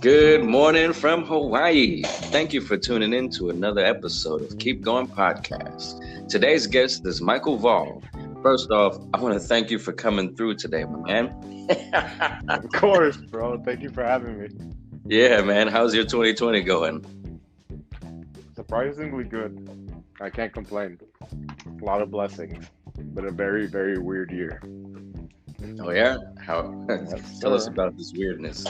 Good morning from Hawaii. Thank you for tuning in to another episode of Keep Going Podcast. Today's guest is Michael Vahl. First off, I want to thank you for coming through today, my man. Of course, bro. Thank you for having me. Yeah, man. How's your 2020 going? Surprisingly good. I can't complain. A lot of blessings, but a very, very weird year. Oh, yeah? How? Yes, Tell us sir. about this weirdness.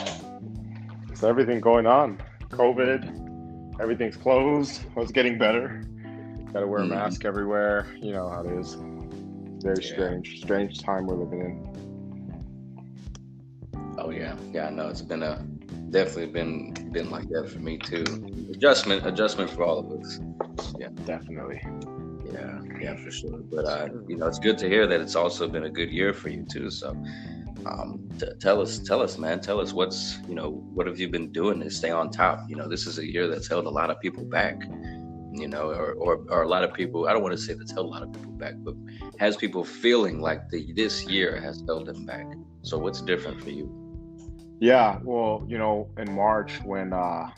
There's everything going on. COVID, everything's closed. Well, it's getting better. Got to wear a mask everywhere. You know how it is. Very strange time we're living in. Oh yeah, I know it's been definitely been like that for me too. Adjustment for all of us. Yeah, definitely. Yeah, for sure. But it's good to hear that it's also been a good year for you too. So, tell us, man. Tell us what have you been doing to stay on top? This is a year that's held a lot of people back. Or a lot of people, I don't want to say that's held a lot of people back, but has people feeling like this year has held them back. So what's different for you? Yeah, well, in March when I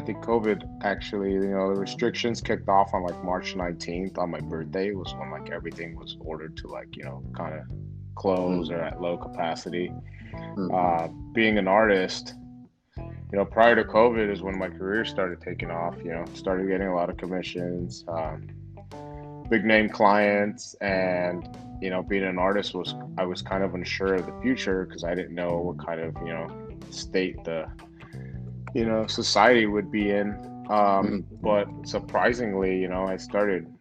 think COVID actually, the restrictions kicked off on like March 19th on my birthday was when everything was ordered to kind of close or at low capacity. Being an artist, prior to COVID is when my career started taking off, started getting a lot of commissions, big name clients, and, being an artist I was kind of unsure of the future because I didn't know what kind of, state the, society would be in. But surprisingly, I started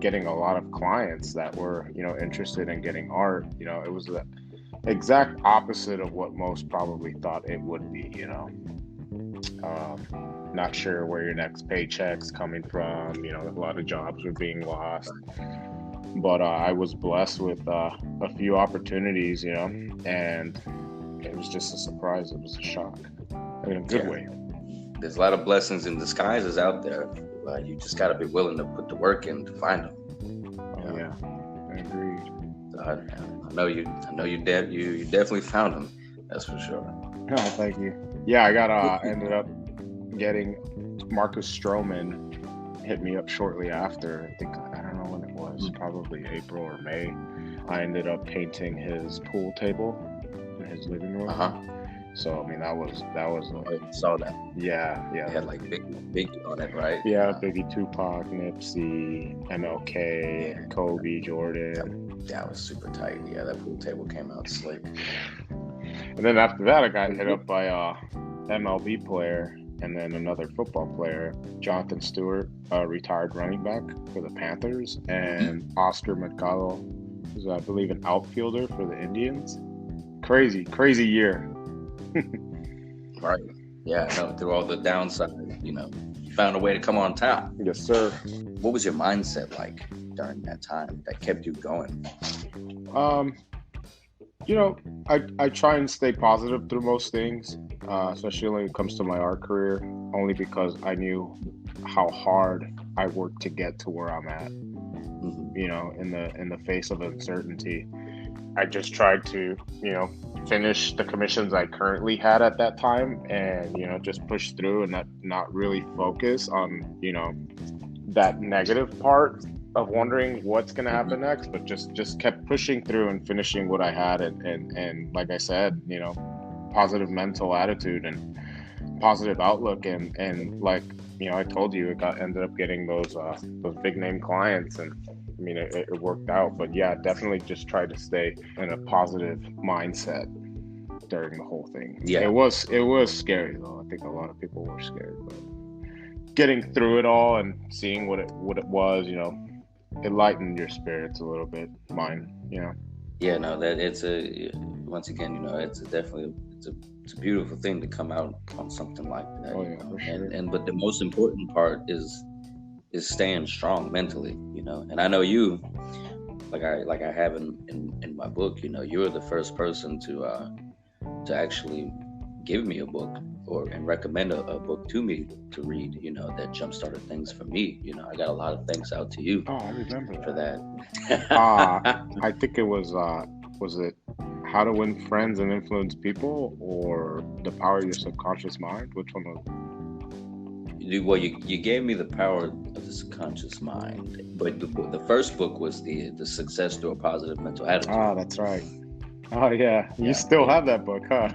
getting a lot of clients that were, interested in getting art. It was the exact opposite of what most probably thought it would be, not sure where your next paycheck's coming from. A lot of jobs were being lost, but I was blessed with a few opportunities, and it was just a surprise. It was a shock in a good way. There's a lot of blessings in disguises out there. You just got to be willing to put the work in to find them. Yeah, I agree. I know you definitely found them. That's for sure. No, thank you. Yeah, I ended up getting Marcus Stroman hit me up shortly after. I don't know when it was, probably April or May. I ended up painting his pool table in his living room. So I mean that was I saw that. Yeah. It had like Biggie on it, right? Yeah, Biggie, Tupac, Nipsey, MLK, Kobe, Jordan. That was super tight. Yeah, that pool table came out slick. And then after that, I got hit up by a MLB player and then another football player, Jonathan Stewart, retired running back for the Panthers, and Oscar Mercado, who's I believe an outfielder for the Indians. Crazy year. Right. Yeah, no, through all the downside, you found a way to come on top. Yes, sir. What was your mindset like during that time that kept you going? I try and stay positive through most things, especially when it comes to my art career, only because I knew how hard I worked to get to where I'm at. In the face of uncertainty, I just tried to, finish the commissions I currently had at that time, and just push through and not really focus on that negative part of wondering what's going to happen next, but just kept pushing through and finishing what I had, and like I said, positive mental attitude and positive outlook, and like I told you, ended up getting those big name clients, and I mean it worked out. But yeah, definitely just tried to stay in a positive mindset during the whole thing. Yeah, it was scary though. I think a lot of people were scared, but getting through it all and seeing what it was, it lightened your spirits a little bit. Mine, Yeah, no, that it's once again, it's definitely a beautiful thing to come out on something like that. Oh yeah, for sure. But the most important part is staying strong mentally, And I know you, like I have in my book, you were the first person to actually give me a book and recommend a book to me to read, that jump-started things for me. I got a lot of thanks out to you. Oh, I remember for that. I think it was it How to Win Friends and Influence People, or The Power of Your Subconscious Mind? Which one was Well, you gave me The Power of the Subconscious Mind, but the first book was the Success Through a Positive Mental Attitude. Oh, that's right. Oh, yeah. You Yeah. still have that book, huh?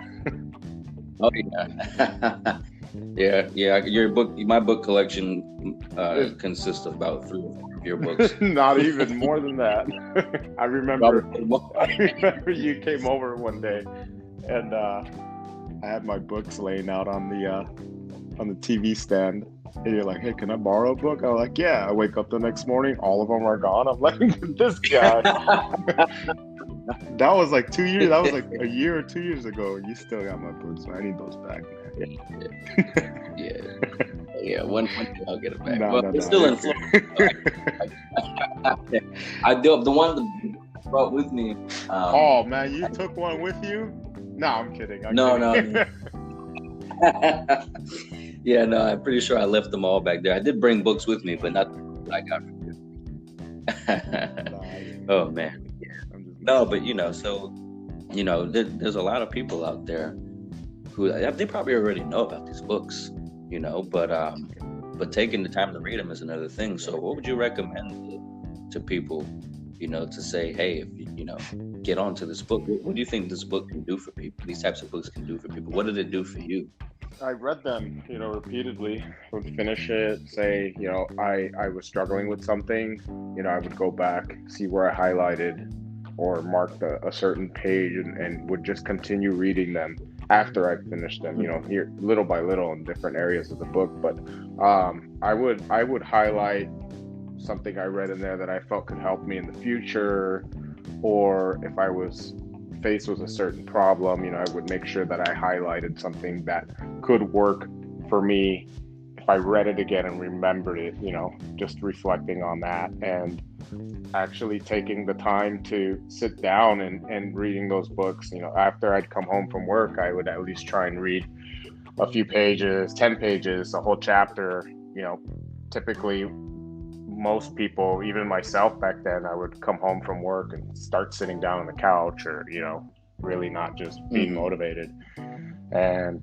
Oh yeah. My book collection consists of about 3 or 4 of your books. Not even more than that. I remember you came over one day, and I had my books laying out on the TV stand. And you're like, "Hey, can I borrow a book?" I'm like, "Yeah." I wake up the next morning, all of them are gone. I'm like, "This guy." That was like 2 years. That was like a year or 2 years ago. You still got my books. I need those back, man. Yeah. One day I'll get it back. No, It's still in Florida. I do the one that brought with me. Oh man, you took one with you? No, I'm kidding. No. Yeah, no, I'm pretty sure I left them all back there. I did bring books with me, but not what I got from you. Oh man. No, but there's a lot of people out there who they probably already know about these books, but taking the time to read them is another thing. So what would you recommend to people, to say, hey, if get onto this book, what do you think this book can do for people? These types of books can do for people. What did it do for you? I read them, repeatedly. Would finish it, say, I was struggling with something. I would go back, see where I highlighted or marked a certain page, and would just continue reading them after I finished them. Here little by little in different areas of the book. But I would highlight something I read in there that I felt could help me in the future, or if I was faced with a certain problem, I would make sure that I highlighted something that could work for me if I read it again and remembered it, just reflecting on that and actually taking the time to sit down and reading those books. After I'd come home from work, I would at least try and read a few pages, 10 pages, a whole chapter. Typically most people, even myself back then, I would come home from work and start sitting down on the couch or, really not just being motivated. And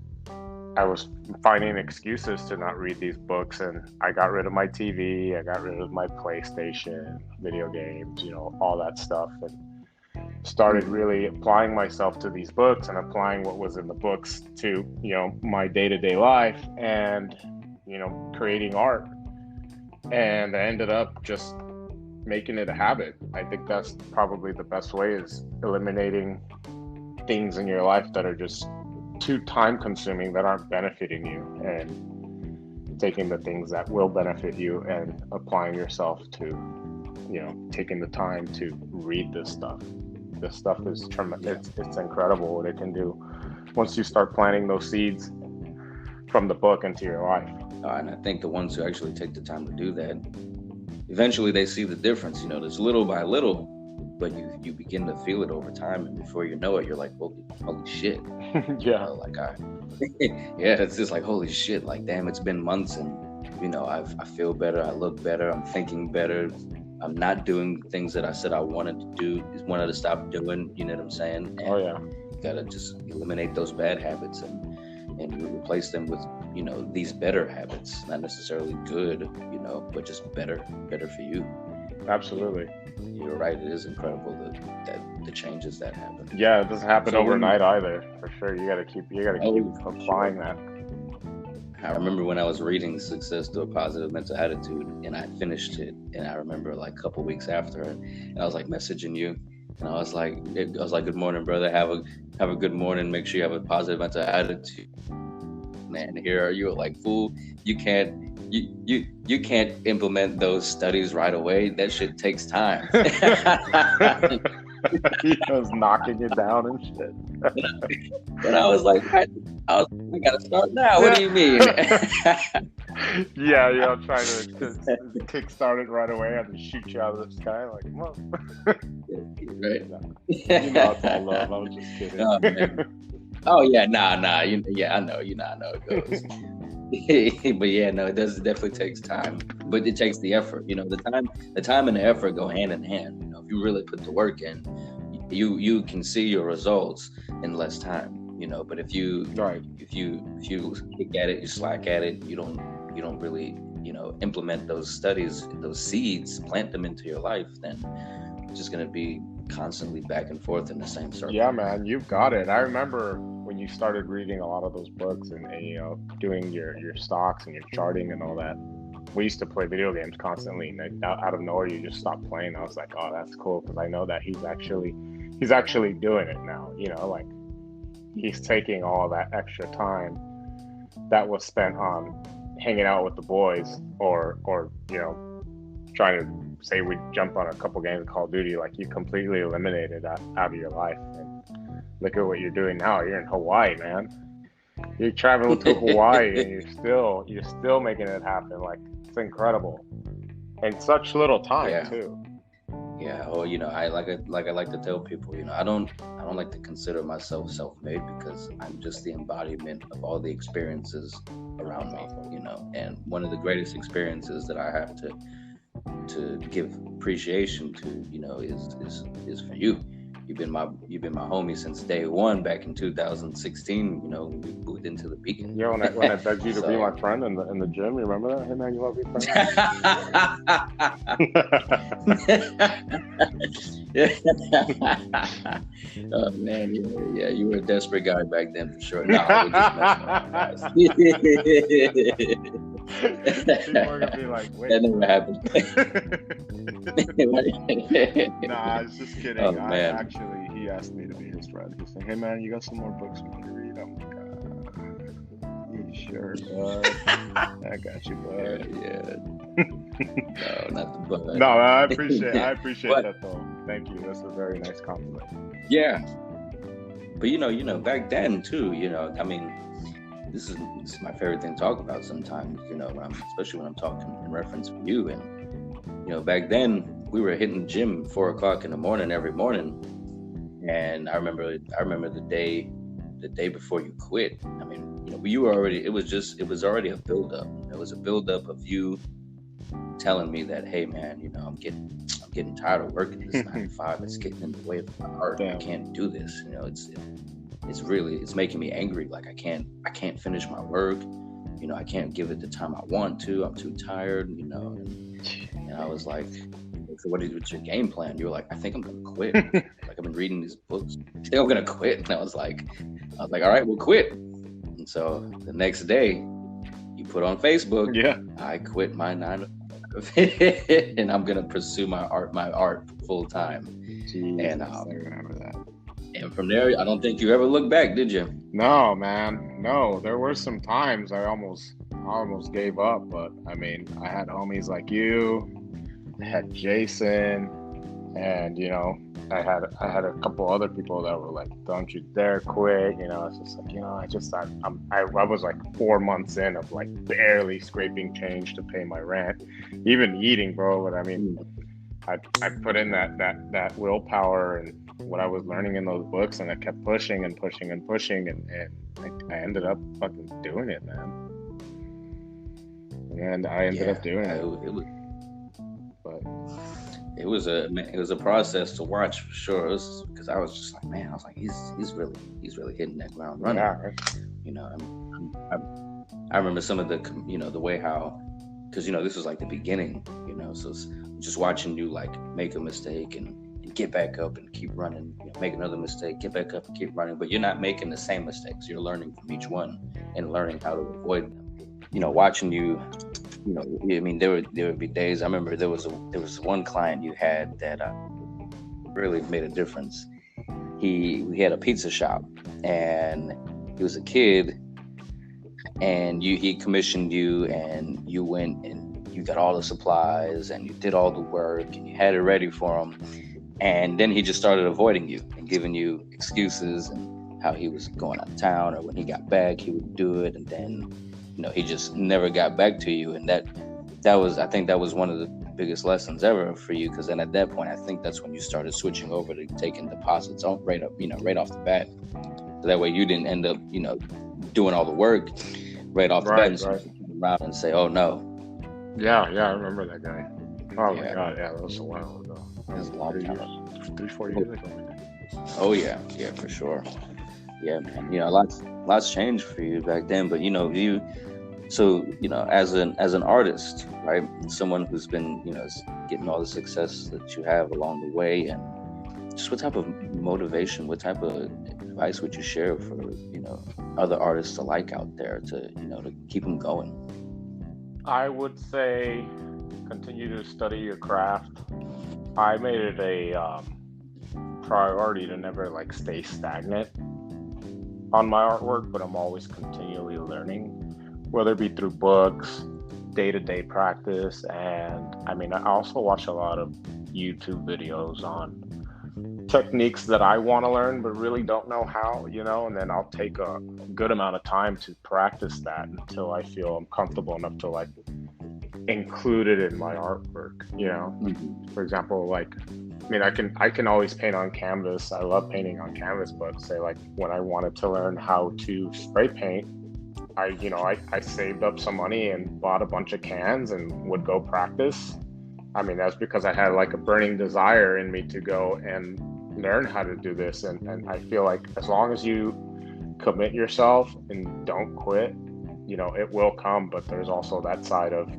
I was finding excuses to not read these books, and I got rid of my TV, I got rid of my PlayStation, video games, all that stuff, and started really applying myself to these books and applying what was in the books to, my day-to-day life and, creating art. And I ended up just making it a habit. I think that's probably the best way, is eliminating things in your life that are just too time consuming, that aren't benefiting you, and taking the things that will benefit you and applying yourself to, taking the time to read this stuff. This stuff is tremendous. It's incredible what it can do once you start planting those seeds from the book into your life. And I think the ones who actually take the time to do that, eventually they see the difference. There's little by little, but you begin to feel it over time, and before you know it, you're like, holy shit. Yeah. It's just like, holy shit, like, damn, it's been months, and I feel better, I look better, I'm thinking better, I'm not doing things that I said I wanted to stop doing. You know what I'm saying? And oh yeah. You gotta just eliminate those bad habits and replace them with these better habits, not necessarily good, but just better for you. Absolutely. You're right. It is incredible that the changes that happen. Yeah, it doesn't happen overnight either. For sure, you gotta keep applying that. I remember when I was reading Success Through a Positive Mental Attitude, and I finished it, and I remember like a couple weeks after, and I was like messaging you, and I was like, good morning, brother. Have a good morning. Make sure you have a positive mental attitude. Man, here are you, like, fool, you can't implement those studies right away. That shit takes time. He was knocking it down and shit. And I was like, I gotta start now. What do you mean? Yeah, trying to kickstart it right away and shoot you out of the sky, like, come on. Right. It's all love. I was just kidding. Oh, man. Oh yeah, nah. I know, I know it goes. But yeah, no, it definitely takes time. But it takes the effort. The time and the effort go hand in hand. If you really put the work in, you can see your results in less time. But if you Right. if you kick at it, you slack at it, you don't really implement those studies, those seeds, plant them into your life, then you're just going to be constantly back and forth in the same circle. Yeah, man, you've got it. I remember when you started reading a lot of those books and doing your stocks and your charting and all that. We used to play video games constantly, and out of nowhere, you just stopped playing. I was like, oh, that's cool, because I know that he's actually doing it now. Like he's taking all that extra time that was spent on hanging out with the boys, or trying to say we jumped on a couple games of Call of Duty. Like you completely eliminated that out of your life. And look at what you're doing now. You're in Hawaii, man. You're traveling to Hawaii, and you're still making it happen. Like it's incredible, in such little time too. Yeah. Well, I like to tell people, I don't like to consider myself self-made, because I'm just the embodiment of all the experiences around me. And one of the greatest experiences that I have to give appreciation to, is for you. You've been my homie since day one, back in 2016. We moved into the Beacon. Yeah, when I begged you to be my friend in the gym, you remember that? Hey man, you want to be friends? Oh man, yeah, you were a desperate guy back then for sure. No, we're just messing around, guys. People be like, wait, that never happened. Nah, I was just kidding. Oh, man. He asked me to be his friend. He's like, hey man, you got some more books you want to read? I'm like, sure, bud. I got you, bud. Yeah. No, not the bud. No, I appreciate that though. Thank you. That's a very nice compliment. Yeah. But back then too, I mean, this is my favorite thing to talk about sometimes, especially when I'm talking in reference to you. And back then we were hitting the gym 4 o'clock in the morning every morning. And I remember the day before you quit. I mean, you were already, it was already a buildup. It was a buildup of you telling me that, hey man, I'm getting tired of working this 9 to 5. It's getting in the way of my art. Damn. I can't do this. It's making me angry. Like I can't finish my work. I can't give it the time I want to. I'm too tired. And I was like, so what's your game plan? You were like, I think I'm gonna quit. Like I've been reading these books. I think I'm gonna quit. And I was like, all right, we'll quit. And so the next day, you put on Facebook, I quit my 9 to 5, and I'm gonna pursue my art full time. And I remember that. And from there, I don't think you ever looked back, did you? No, man. No, there were some times I almost gave up, but I mean, I had homies like you. I had Jason, and I had a couple other people that were like, "Don't you dare quit!" It's just like I was like 4 months in of like barely scraping change to pay my rent, even eating, bro. But I mean, I put in that willpower and what I was learning in those books, and I kept pushing and pushing and pushing, and I ended up fucking doing it, man. And I ended up doing it. It was a process to watch for sure. It was because I was just like, man, I was like, he's really hitting that ground running. Yeah, right. I remember some of the the way how, because this was like the beginning, so it's just watching you like make a mistake and get back up and keep running, make another mistake, get back up and keep running, but you're not making the same mistakes. You're learning from each one and learning how to avoid them. Watching you. I mean, there would be days. I remember there was one client you had that really made a difference. He had a pizza shop, and he was a kid, and he commissioned you, and you went and you got all the supplies, and you did all the work, and you had it ready for him, and then he just started avoiding you and giving you excuses and how he was going out of town, or when he got back he would do it, and then he just never got back to you. And I think that was one of the biggest lessons ever for you, because then at that point I think that's when you started switching over to taking deposits right off the bat, so that way you didn't end up doing all the work right off the bat, and right. Around and say, oh no. Yeah, I remember that guy. Oh my god, yeah, that was a while ago. That was a long time. 3-4 years ago. Oh yeah, for sure. Yeah, man. Lots changed for you back then, but as an artist, right? Someone who's been, getting all the success that you have along the way, and just what type of motivation, what type of advice would you share for, other artists alike out there to keep them going? I would say continue to study your craft. I made it a priority to never like stay stagnant on my artwork, but I'm always continually learning, whether it be through books, day-to-day practice, and I mean, I also watch a lot of YouTube videos on techniques that I want to learn but really don't know how, and then I'll take a good amount of time to practice that until I feel I'm comfortable enough to like include it in my artwork. For example, like, I mean, I can always paint on canvas. I love painting on canvas, but say like when I wanted to learn how to spray paint, I saved up some money and bought a bunch of cans and would go practice. I mean, that's because I had like a burning desire in me to go and learn how to do this. And I feel like as long as you commit yourself and don't quit, it will come. But there's also that side of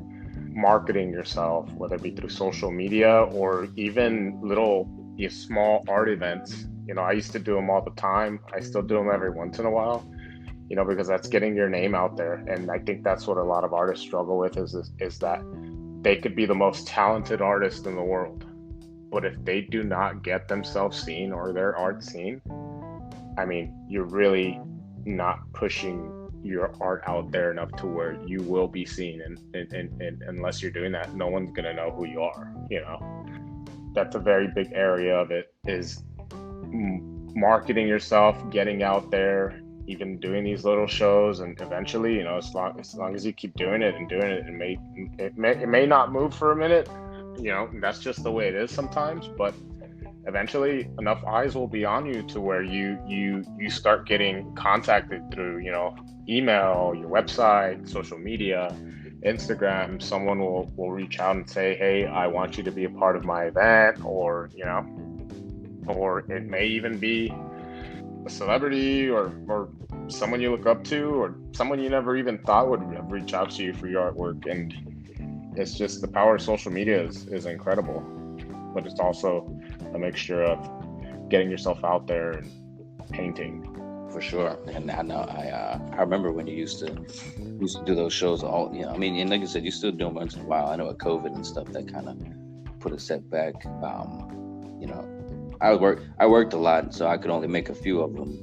marketing yourself, whether it be through social media or even little small art events. I used to do them all the time. I still do them every once in a while, because that's getting your name out there. And I think that's what a lot of artists struggle with is that they could be the most talented artist in the world, but if they do not get themselves seen or their art seen, I mean, you're really not pushing your art out there enough to where you will be seen. And unless you're doing that, no one's going to know who you are. That's a very big area of it, is marketing yourself, getting out there, even doing these little shows, and eventually, as long as you keep doing it, it may not move for a minute. That's just the way it is sometimes, but eventually enough eyes will be on you to where you start getting contacted through, email, your website, social media, Instagram. Someone will reach out and say, hey, I want you to be a part of my event, or it may even be a celebrity or someone you look up to, or someone you never even thought would reach out to you for your artwork. And it's just the power of social media is incredible, but it's also a mixture of getting yourself out there and painting. For sure. And I know I remember when you used to do those shows all, I mean, and like I said, you still do them once in a while. I know with COVID and stuff that kind of put a setback. I worked a lot, so I could only make a few of them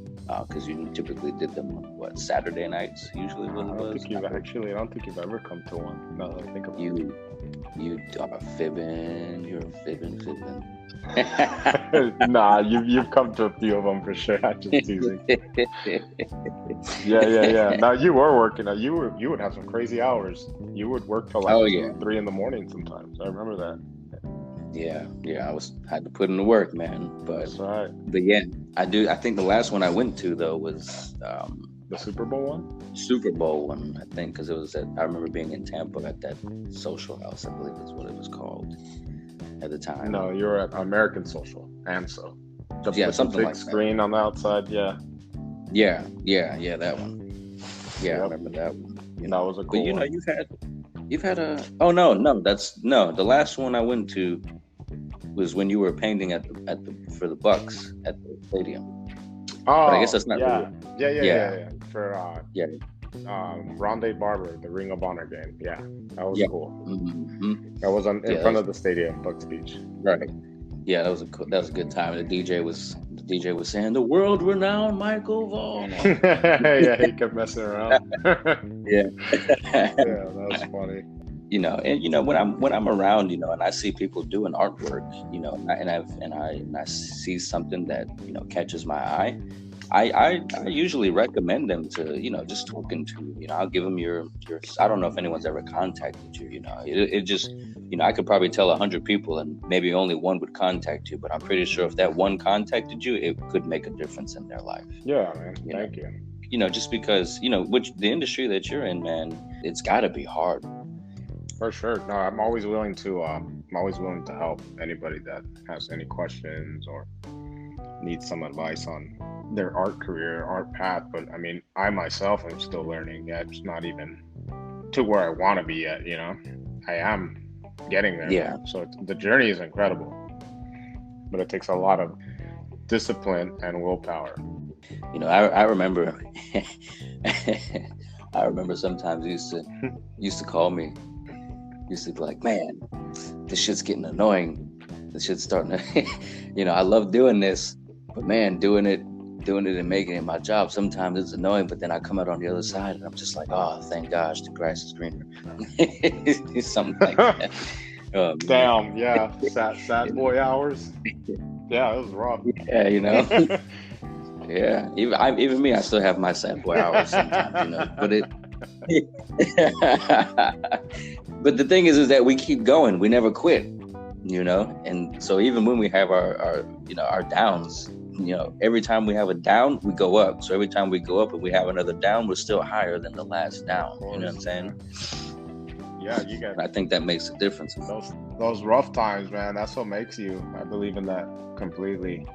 because you typically did them on Saturday nights usually. I don't think you've ever come to one. No, I think about you are fibbing. You're fibbing. Nah, you've come to a few of them for sure. I'm just teasing. Yeah. Now you were working. Now you would have some crazy hours. You would work till like 3 in the morning sometimes. I remember that. Yeah, I had to put in the work, man. But that's right. But yeah, I think the last one I went to though was the Super Bowl one. Super Bowl one, I think, because it was I remember being in Tampa at that Social House, I believe is what it was called at the time. No, you were at American Social, AMSO. Something big like screen that. on the outside. Yeah, that one. Yeah, yep. I remember that one. That was a cool one. You've had a. Oh no, the last one I went to was when you were painting for the Bucks at the stadium. Oh, but I guess that's not really. Yeah. For Rondé Barber, the Ring of Honor game. Yeah, that was cool. Mm-hmm. That was in front of the stadium, Bucks Beach. Right. Yeah, that was a good time. The DJ was saying the world-renowned Michael Vahl. Yeah, he kept messing around. Yeah, that was funny. When I'm around, and I see people doing artwork, and I see something that catches my eye, I usually recommend them to just talking to I'll give them your. I don't know if anyone's ever contacted you. It just I could probably tell 100 people and maybe only one would contact you, but I'm pretty sure if that one contacted you, it could make a difference in their life. Yeah, man. Thank you. Just because which the industry that you're in, man, it's got to be hard. For sure. No, I'm always willing to help anybody that has any questions or need some advice on their art career, art path. But I mean, I myself am still learning. Yeah, it's not even to where I want to be yet. I am getting there. Yeah. So the journey is incredible, but it takes a lot of discipline and willpower. I remember, I remember sometimes you used to call me, used to be like, man, this shit's getting annoying. This shit's starting to, I love doing this, but man, doing it and making it my job, sometimes it's annoying, but then I come out on the other side and I'm just like, oh, thank gosh, the grass is greener. Something like that. Damn, yeah. Sad boy hours. Yeah, it was rough. Yeah, yeah. Even me, I still have my sad boy hours sometimes, but but the thing is that we keep going. We never quit, and so even when we have our downs, every time we have a down, we go up. So every time we go up and we have another down, we're still higher than the last down. You know what I'm saying? Yeah, you got. I think that makes a difference. Those rough times, man. That's what makes you. I believe in that completely.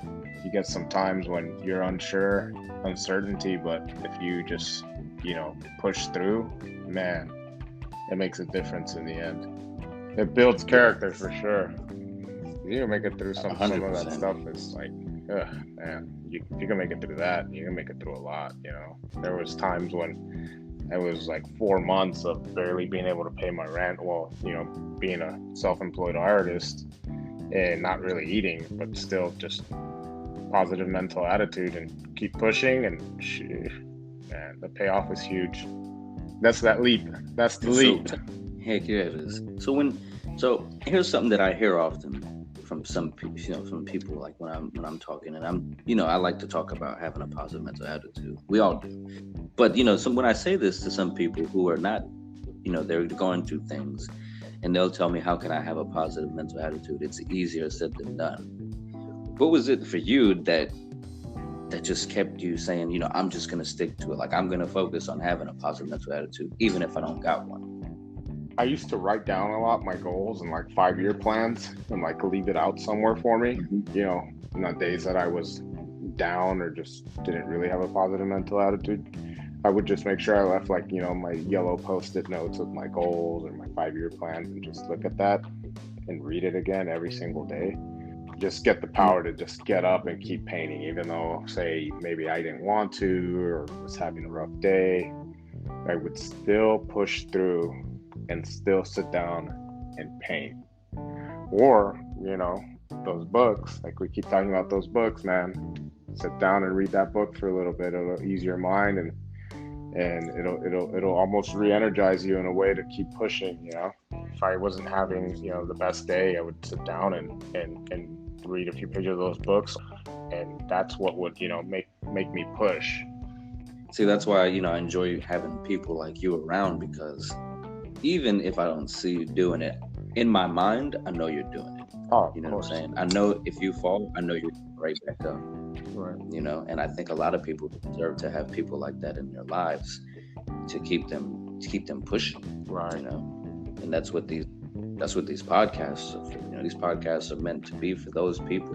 You get some times when you're unsure, uncertainty, but if you just, push through, man, it makes a difference in the end. It builds character for sure. You make it through some of that stuff. It's like, man, if you can make it through that, you can make it through a lot. There was times when it was like 4 months of barely being able to pay my rent. Well, being a self-employed artist and not really eating, but still just positive mental attitude and keep pushing. And man, the payoff is huge. That's that leap. That's the leap. Heck yeah, it is. So here's something that I hear often from some people, from people, like when I'm talking, and I like to talk about having a positive mental attitude. We all do. But, when I say this to some people who are not, they're going through things, and they'll tell me, how can I have a positive mental attitude? It's easier said than done. What was it for you that just kept you saying, I'm just going to stick to it? Like, I'm going to focus on having a positive mental attitude, even if I don't got one. I used to write down a lot my goals and like 5-year plans and like leave it out somewhere for me, in the days that I was down or just didn't really have a positive mental attitude. I would just make sure I left like, my yellow Post-it notes with my goals or my 5-year plans and just look at that and read it again every single day. Just get the power to just get up and keep painting, even though, say, maybe I didn't want to or was having a rough day. I would still push through and still sit down and paint. Or, those books, like we keep talking about those books, man. Sit down and read that book for a little bit. It'll ease your mind and it'll almost re-energize you in a way to keep pushing. If I wasn't having the best day, I would sit down and read a few pages of those books, and that's what would make me push. See, that's why I enjoy having people like you around, because even if I don't see you doing it, in my mind, I know you're doing it. Oh, you know what I'm saying? I know if you fall, I know you're right back up. Right. And I think a lot of people deserve to have people like that in their lives to keep them pushing. Right. And that's what these podcasts are for. These podcasts are meant to be for those people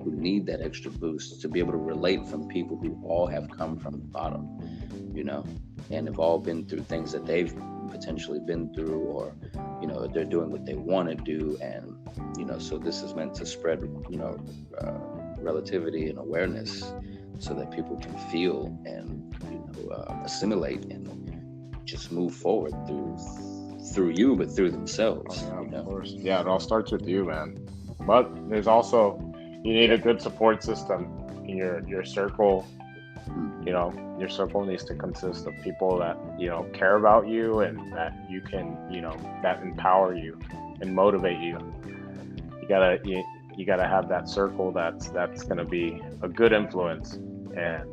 who need that extra boost, to be able to relate from people who all have come from the bottom, and have all been through things that they've potentially been through, or they're doing what they want to do, and so this is meant to spread relativity and awareness so that people can feel and assimilate and just move forward through you, but through themselves. Oh, yeah, of course. Yeah, it all starts with you, man. But there's also, you need a good support system in your circle. Your circle needs to consist of people that care about you and that you can that empower you and motivate you. You gotta have that circle that's gonna be a good influence. And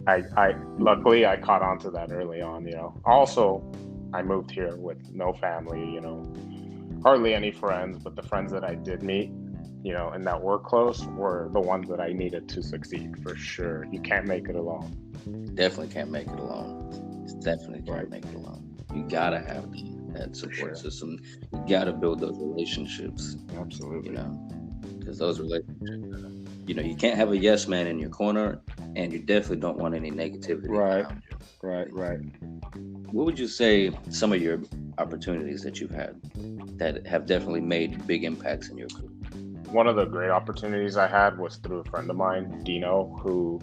I luckily I caught on to that early on. Also, I moved here with no family, hardly any friends, but the friends that I did meet, and that were close were the ones that I needed to succeed for sure. You can't make it alone. Definitely can't make it alone. Definitely can't make it alone. You gotta have that support system. You gotta build those relationships. Absolutely. Because those relationships you can't have a yes man in your corner, and you definitely don't want any negativity Right, around you. right. What would you say some of your opportunities that you've had that have definitely made big impacts in your career? One of the great opportunities I had was through a friend of mine, Dino, who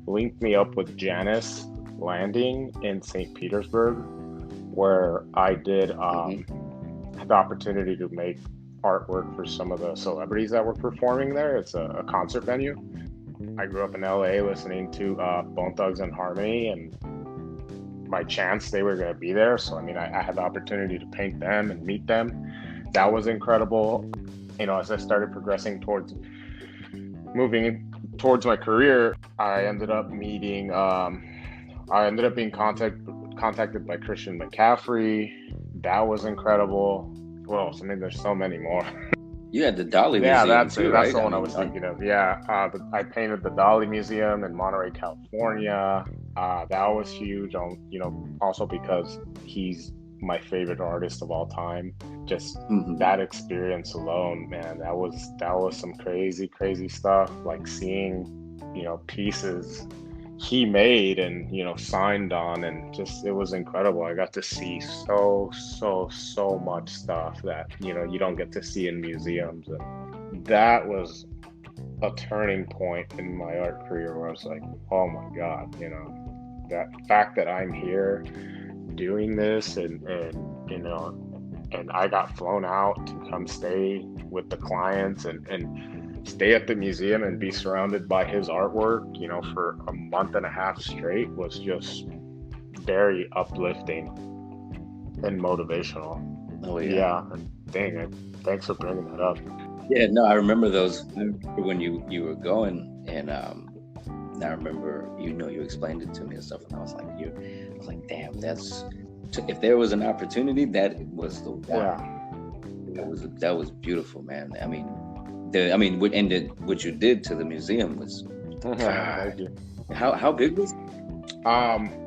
linked me up with Janice Landing in St. Petersburg, where I did had the opportunity to make artwork for some of the celebrities that were performing there. It's a concert venue. I grew up in LA listening to Bone Thugs and Harmony, and by chance they were going to be there. So, I mean, I had the opportunity to paint them and meet them. That was incredible. As I started progressing towards moving towards my career, I ended up being contacted by Christian McCaffrey. That was incredible. Well, I mean, there's so many more. You had the Dolly Yeah, Museum that's too, it. That's right? the one I was thinking of. Yeah, I painted the Dolly Museum in Monterey, California. That was huge. Also because he's my favorite artist of all time. Just that experience alone, man, that was some crazy stuff. Like seeing, pieces he made and signed on, and just it was incredible. I got to see so much stuff that you don't get to see in museums, and that was a turning point in my art career where I was like, oh my god, that fact that I'm here doing this, and I got flown out to come stay with the clients and stay at the museum and be surrounded by his artwork, for a month and a half straight was just very uplifting and motivational. Oh Yeah. And thanks for bringing that up. Yeah, no, I remember those. I remember when you were going, and I remember you explained it to me and stuff, and I was like, damn, if there was an opportunity, that was the one. Yeah. That was beautiful, man. I mean, what you did to the museum was. Thank you. How big was it?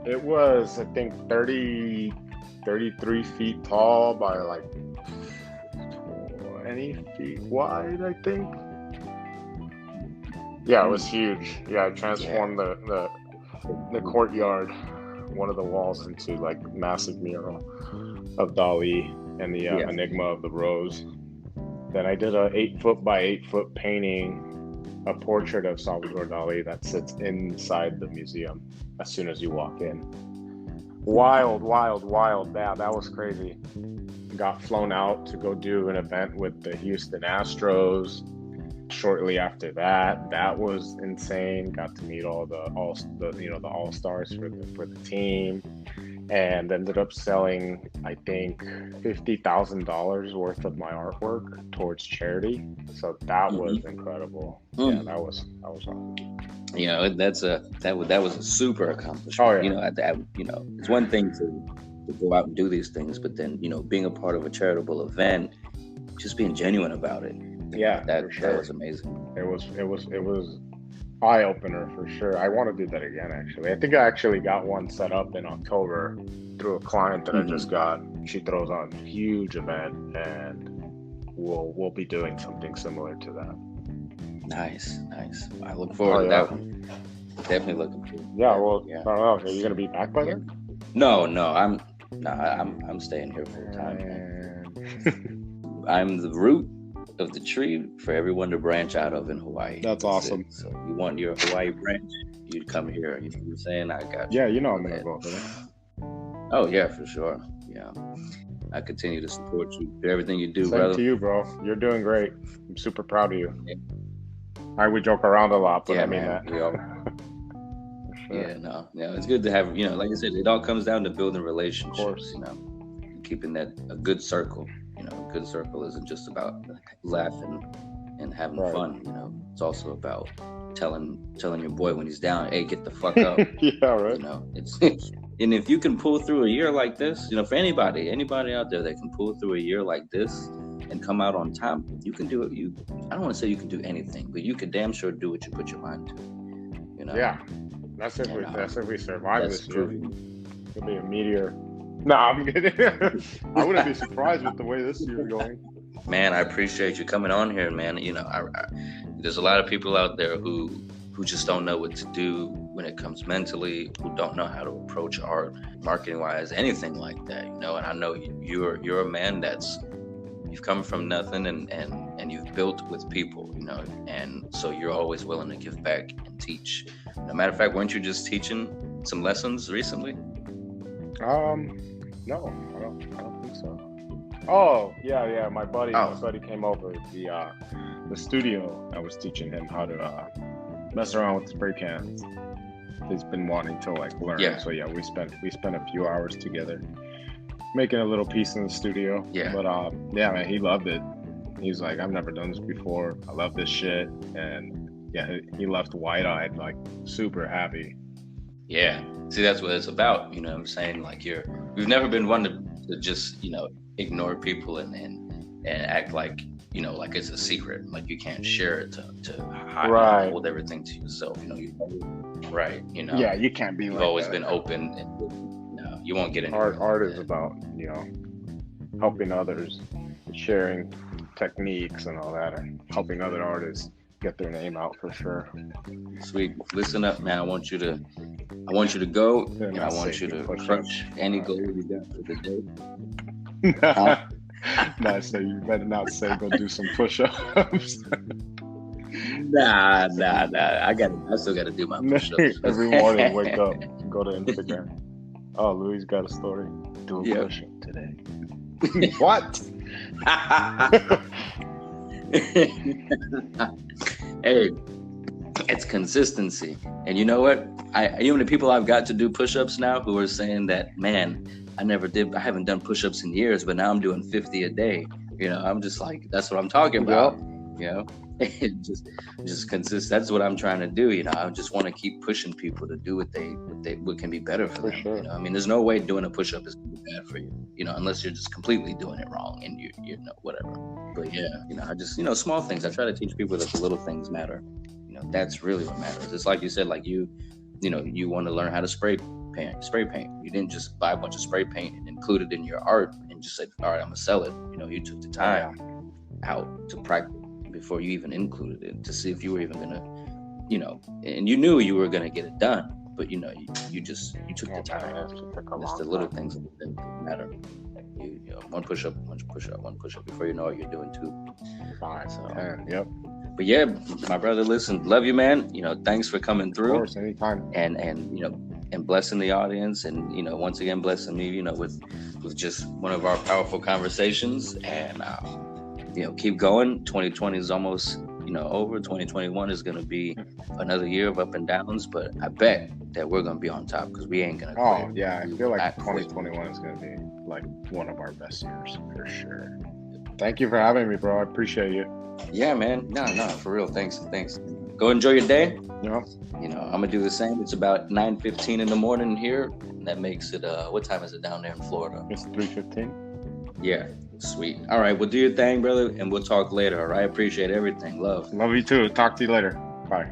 It was, I think, 33 feet tall by like 20 feet wide, I think. Yeah, it was huge. Yeah, I transformed the courtyard, one of the walls, into like massive mural of Dali and the Enigma of the Rose. Then I did a 8-foot by 8-foot painting, a portrait of Salvador Dali that sits inside the museum as soon as you walk in. Wild. Yeah, that was crazy. Got flown out to go do an event with the Houston Astros. Shortly after that was insane. Got to meet all the all-stars for the team, and ended up selling, I think, $50,000 worth of my artwork towards charity. So that was incredible. Yeah, that was awesome. That was a super accomplishment. Oh yeah. It's one thing to go out and do these things, but then being a part of a charitable event, just being genuine about it. Yeah, that was amazing. It was eye opener for sure. I want to do that again. Actually, I think I actually got one set up in October through a client that I just got. She throws on a huge event, and we'll be doing something similar to that. Nice. I look forward to that one. Definitely looking forward. Yeah. Well, I don't know. Are you gonna be back by then? No. I'm staying here full time. Man. I'm the root of the tree for everyone to branch out of in Hawaii. That's awesome. So you want your Hawaii branch, you'd come here. You know what I'm saying? I got you. Yeah, I'm gonna go for that. Oh yeah, for sure. Yeah, I continue to support you for everything you do, Same brother. to you, bro. You're doing great. I'm super proud of you. Yeah. We joke around a lot, but I mean that. We all... Sure. Yeah, it's good to have. Like I said, it all comes down to building relationships. Of course. Keeping that a good circle. A good circle isn't just about laughing and having fun. It's also about telling your boy when he's down, hey, get the fuck up. Yeah, right. It's and if you can pull through a year like this, for anybody out there that can pull through a year like this and come out on top, you can do it. I don't want to say you can do anything, but you can damn sure do what you put your mind to. Yeah, that's if we survive this year. It'll be a meteor. No, I'm kidding. I wouldn't be surprised with the way this year's going. Man, I appreciate you coming on here, man. there's a lot of people out there who just don't know what to do when it comes mentally, who don't know how to approach art, marketing wise, anything like that, you know. And I know you're a man you've come from nothing and you've built with people, you know, and so you're always willing to give back and teach. No matter of fact, weren't you just teaching some lessons recently? No, I don't think so. Oh, yeah. My buddy came over. The studio, I was teaching him how to mess around with spray cans. He's been wanting to like learn. Yeah. So yeah, we spent a few hours together making a little piece in the studio. Yeah. But yeah, man, he loved it. He's like, I've never done this before. I love this shit. And yeah, he left wide-eyed, like super happy. Yeah. See, that's what it's about. You know what I'm saying? Like we've never been one to just, you know, ignore people and act like, you know, like it's a secret, like you can't share it to hide, Right. hold everything to yourself. You know, right? You know. Yeah, you can't be. You've like always that. been open, and you know, you won't get any. Art is about, you know, helping others, sharing techniques and all that, and helping other artists get their name out for sure. Sweet. Listen up, man. I want you to go, and I want you to crush any goal you got for the day. So you better not say go do some push-ups. Nah. I still got to do my push-ups. Every morning, wake up, go to Instagram. Oh, Louis got a story. Do a push-up today. What? Hey, it's consistency. And you know what? Even the people I've got to do push-ups now who are saying that, man, I haven't done push-ups in years, but now I'm doing 50 a day. You know, I'm just like, that's what I'm talking about. You know, just consist. That's what I'm trying to do. You know, I just want to keep pushing people to do what can be better for them. Sure. You know, I mean, there's no way doing a push-up is gonna be bad for you. You know, unless you're just completely doing it wrong and you know, whatever. But yeah, you know, I just, you know, small things. I try to teach people that the little things matter. You know, that's really what matters. It's like you said, like you know, you want to learn how to spray paint. You didn't just buy a bunch of spray paint and include it in your art and just say, all right, I'm gonna sell it. You know, you took the time out to practice before you even included it to see if you were even gonna, you know, and you knew you were gonna get it done, but you know, you took the time. It's the little things that matter. You know, one push up before you know it, you're doing two. 5, So, 10, yep. But yeah, my brother, listen, love you, man. You know, thanks for coming through. Of course, anytime. And you know, and blessing the audience, and you know, once again blessing me, you know, with just one of our powerful conversations. And you know, keep going. 2020 is almost, you know, over. 2021 is going to be another year of up and downs, but I bet that we're going to be on top because we ain't going to. Oh yeah, I feel like 2021 is going to be like one of our best years for sure. Thank you for having me, bro. I appreciate you. Yeah, man. No, for real. Thanks. Go enjoy your day. Yeah. You know, I'm gonna do the same. It's about 9:15 in the morning here. And that makes it. What time is it down there in Florida? It's 3:15. Yeah. Sweet. All right. Well, do your thing, brother, and we'll talk later. All right. Appreciate everything. Love Love you too. Talk to you later. Bye.